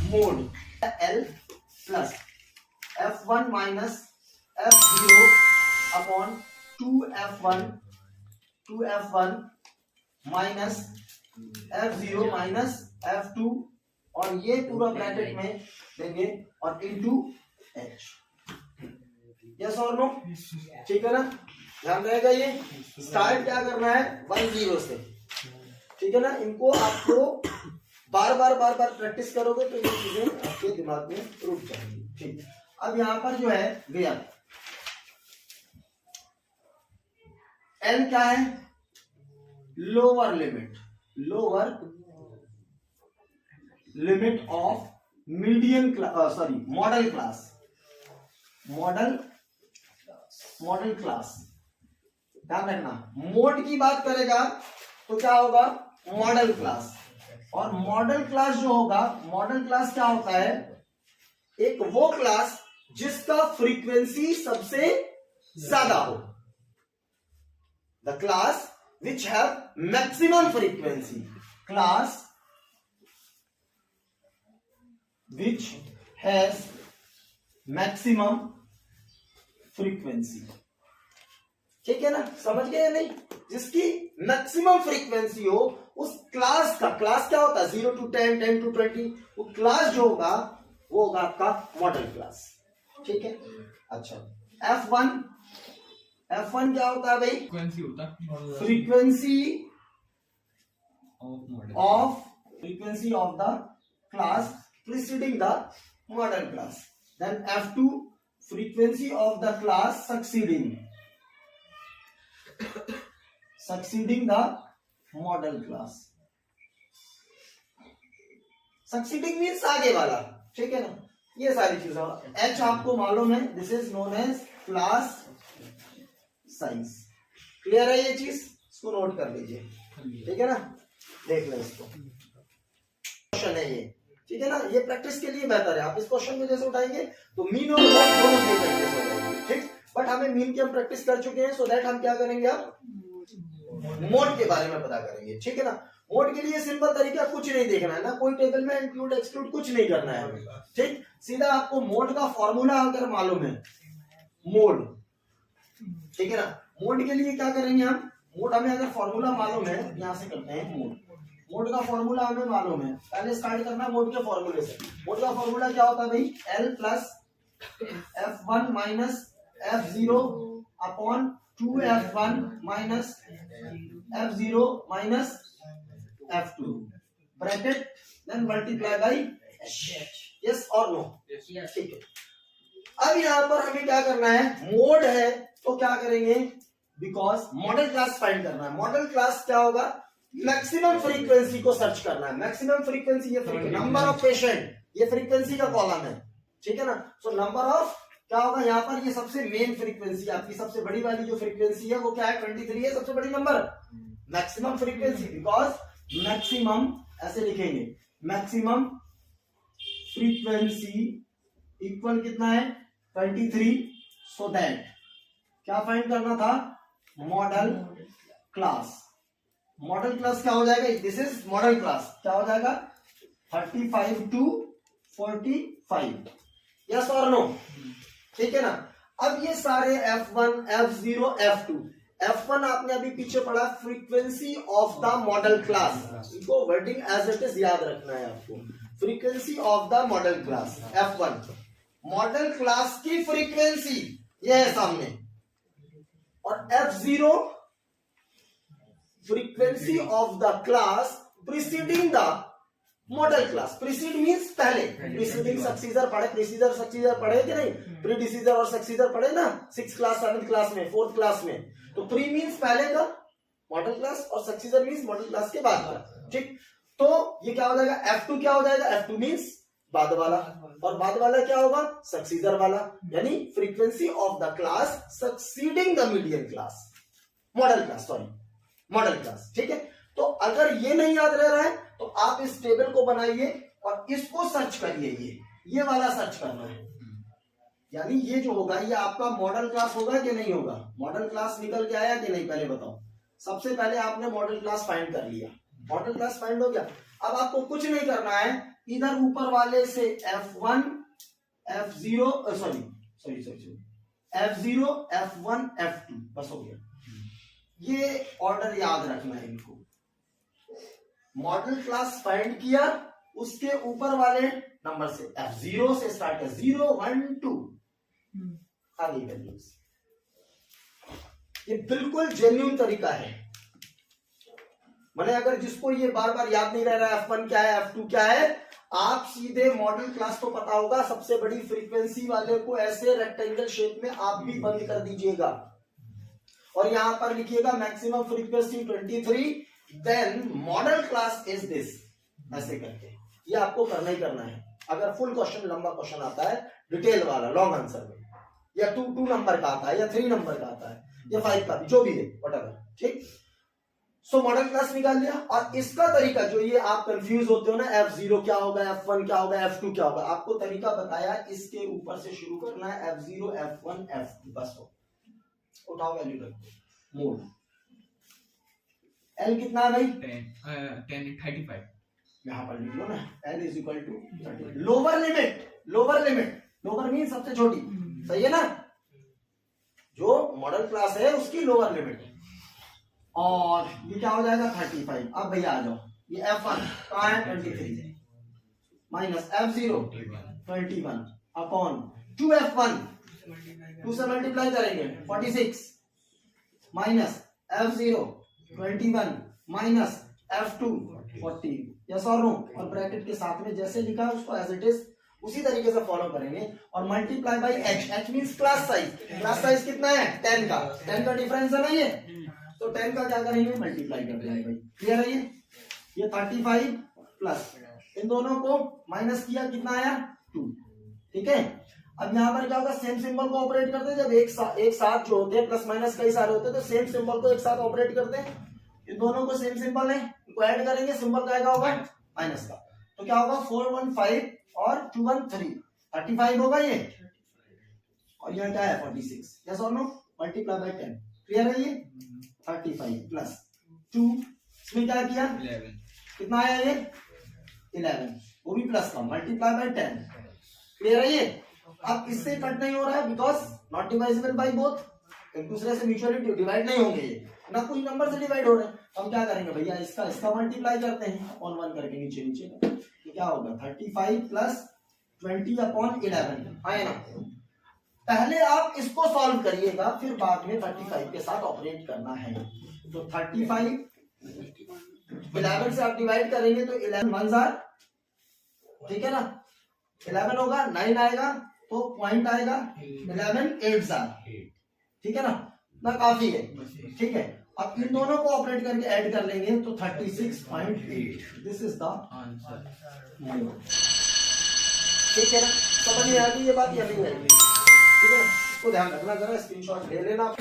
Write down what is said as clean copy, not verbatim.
Mode L plus F1 minus F0 upon 2F1 minus F0 minus F2 और ये पूरा bracket में देंगे और इनटू H। यस और नो? ठीक है ना, ध्यान रहेगा। ये स्टार्ट क्या करना है 1-0 से, ठीक है ना। इनको आपको बार बार प्रैक्टिस करोगे तो ये चीजें आपके दिमाग में रुक जाएंगी। ठीक, अब यहां पर जो है वेयर एन क्या है, lower limit of medium class, sorry model class. ध्यान रखना, मोड की बात करेगा तो क्या होगा मॉडल क्लास। और मॉडल क्लास जो होगा, मॉडल क्लास क्या होता है, एक वो क्लास जिसका फ्रीक्वेंसी सबसे ज्यादा हो। The class which have maximum frequency, class which has maximum frequency. ठीक है ना, समझ गए या नहीं? जिसकी मैक्सिमम फ्रीक्वेंसी हो उस क्लास का, क्लास क्या होता है 0 to 10, 10 to 20, वो क्लास जो होगा वो होगा आपका मॉडल क्लास। ठीक है, अच्छा F1 क्या होता है भाई, frequency of the class preceding the modal class. Then F2 frequency of the class succeeding the model class। succeeding means आगे वाला, ठीक है ना। ये सारी चीजें H आपको मालूम है, this is known as class size. Clear है ये चीज, इसको नोट कर लीजिए, ठीक है ना। देख लो इसको, क्वेश्चन है ये, ठीक है ना। ये प्रैक्टिस के लिए बेहतर है, आप इस क्वेश्चन में जैसे उठाएंगे तो मीन और मोड दोनों की प्रैक्टिस हो जाएगी। ठीक, बट हमें मीन की हम प्रैक्टिस कर चुके हैं, सो दैट हम क्या करेंगे, अब मोड के बारे में पता करेंगे। ठीक है ना, मोड के लिए सिंपल तरीका, कुछ नहीं देखना है ना, कोई टेबल में इंक्लूड एक्सक्लूड कुछ नहीं करना है। ठीक, सीधा आपको मोड का फॉर्मूला अगर मालूम है, मोड, ठीक है ना। मोड के लिए क्या करेंगे हम, मोड हमें अगर फॉर्मूला मालूम है, यहां से करते हैं मोड का फॉर्मूला हमें मालूम है। पहले स्टार्ट करना मोड के फॉर्मूले से। मोड का फॉर्मूला क्या होता है भाई, L plus F1 minus F0 upon 2F1 minus F0 minus F2 bracket then multiply by yes और नो। ठीक है, अब यहां पर हमें क्या करना है, मोड है तो क्या करेंगे, बिकॉज मॉडल क्लास फाइंड करना है। मॉडल क्लास क्या होगा, मैक्सिमम फ्रीक्वेंसी को सर्च करना है। मैक्सिमम फ्रीक्वेंसी, ये नंबर ऑफ पेशेंट, ये फ्रीक्वेंसी का कॉलम है, ठीक है ना। सो नंबर ऑफ क्या होगा यहाँ पर, ये सबसे मेन फ्रीक्वेंसी, आपकी सबसे बड़ी वाली जो फ्रीक्वेंसी है वो क्या है 23 है, सबसे बड़ी number. Maximum frequency, because maximum ऐसे लिखेंगे, मैक्सिमम फ्रीक्वेंसी इक्वल कितना है 23। सो दैट क्या फाइंड करना था, मॉडल क्लास। मॉडल क्लास क्या हो जाएगा, दिस इज मॉडल क्लास, क्या हो जाएगा 35 to 45, यस और नो। ठीक है ना। अब ये सारे F1, F0, F1 आपने अभी पीछे पढ़ा, frequency of the modal class, इनको वर्डिंग एज इट इज याद रखना है आपको। Frequency of the modal class F1, model class की फ्रीक्वेंसी ये है सामने, और F0 frequency of the class preceding the modal class. Preceded means पहले, प्रीसीडिंग सक्सीडर पढ़े, प्रीसीडर सक्सीडर पढ़े कि नहीं, प्रीडिसीजर और सक्सीडर पढ़े ना 6th क्लास 7th क्लास में 4th क्लास में। तो प्री मींस पहले का मॉडल क्लास और सक्सीडर मींस मॉडल क्लास के बाद का। ठीक, तो ये क्या हो जाएगा, F2 क्या हो जाएगा, F2 मींस बाद वाला, और बाद वाला क्या होगा, सक्सीडर वाला, यानी frequency of the class succeeding the medium class, model class, sorry model class. ठीक है, तो अगर ये नहीं याद रह रहा है तो आप इस टेबल को बनाइए और इसको सर्च करिए, ये वाला सर्च करना है, यानी ये जो होगा ये आपका मॉडल क्लास होगा कि नहीं होगा। मॉडल क्लास निकल के आया कि नहीं, पहले बताओ। सबसे पहले आपने मॉडल क्लास फाइंड कर लिया, मॉडल क्लास फाइंड हो गया। अब आपको कुछ नहीं करना है, इधर ऊपर वाले से F1 F0 sorry F0 F1 F2 बस हो गया। ये ऑर्डर याद रखना है इनको। मॉडल क्लास फाइंड किया, उसके ऊपर वाले नंबर से F0 से स्टार्ट है, 0 1 2 आ गई वैल्यूज। ये बिल्कुल जेन्युइन तरीका है। मैंने अगर जिसको ये बार बार याद नहीं रह रहा F1 क्या है F2 क्या है, आप सीधे मॉडल क्लास तो पता होगा, सबसे बड़ी फ्रीक्वेंसी वाले को ऐसे रेक्टेंगल शेप में आप भी बंद कर दीजिएगा और यहां पर लिखिएगा maximum frequency 23, then modal class is this, ऐसे करके ये आपको करना ही करना है। अगर फुल क्वेश्चन लंबा क्वेश्चन आता है डिटेल वाला लॉन्ग आंसर में, या 2 नंबर का आता है या 3 नंबर का आता है या 5 का भी, जो भी है व्हाटएवर, ठीक। सो मॉडल क्लास निकाल लिया। और इसका तरीका जो ये आप कंफ्यूज होते हो ना, F0 क्या होगा, F1 क्या होगा, F2 क्या होगा, आपको तरीका बताया, इसके ऊपर से शुरू करना है F0 F1 F2 बस हो। उठाओ वैल्यू रखो, मोड L कितना है भाई 10 35 यहां पर लिख लो ना, L is equal to 30। Lower limit lower mean सबसे छोटी, सही है ना, जो मॉडल क्लास है उसकी लोअर लिमिट। और ये क्या हो जाएगा 35। अब भैया आ जाओ, ये F1 कहाँ है 23 माइनस F0 21 अपॉन 2F1 2 से मल्टीप्लाई करेंगे 46 minus F0 21 minus F2 40, yes और नो, और ब्रैकेट के साथ में जैसे लिखा है उसको एज इट इज उसी तरीके से फॉलो करेंगे और multiply by h means class size कितना है 10 का डिफरेंस है ना ये, तो 10 का क्या करेंगे मल्टीप्लाई कर देंगे भाई, क्लियर है ये 35 प्लस इन दोनों को माइनस किया कितना आया 2, ठीक है। अब यहाँ पर क्या होगा, सेम सिंबल को ऑपरेट करते हैं, जब एक साथ जो होते हैं प्लस माइनस कई सारे होते हैं तो सेम सिंबल को एक साथ ऑपरेट करते हैं। इन दोनों को सेम सिंबल है, इनको ऐड करेंगे, सिंबल क्या होगा माइनस का, तो क्या होगा 415 और 213 35 होगा ये, और यहाँ क्या है 46, यस और नो, मल्टीप्लाई बाय 10, क्लियर है ये 35 प्लस 2, इसमें क्या किया 11 कितना आया ये 11, वो भी प्लस का, मल्टीप्लाई बाय 10, क्लियर है ये। अब इससे कट नहीं हो रहा है बिकॉज नॉट डिवाइजिबल बाय बोथ, एक दूसरे से म्यूचुअली डिवाइड नहीं होंगे ये, ना कोई नंबर से डिवाइड हो रहे हैं, तो हम क्या करेंगे भैया इसका मल्टीप्लाई करते हैं अपॉन 1 करके नीचे तो क्या होगा 35 प्लस 20 अपॉन 11 आए ना। पहले आप इसको सॉल्व करिएगा, फिर बाद में 35 के साथ ऑपरेट करना है। तो 35 11 से आप डिवाइड करेंगे तो 11 1 जार, ठीक है ना, 11 होगा 9 आएगा तो पॉइंट आएगा 11 8 जार, ठीक है ना काफी है, ठीक है। अब इन दोनों को ऑपरेट करके ऐड कर लेंगे तो 36.8, दिस इज द आंसर, ठीक है ना। समझ में आ गई ये बात या नहीं आई, ठीक है ना, इसको ध्यान रखना, जरा स्क्रीनशॉट ले लेना।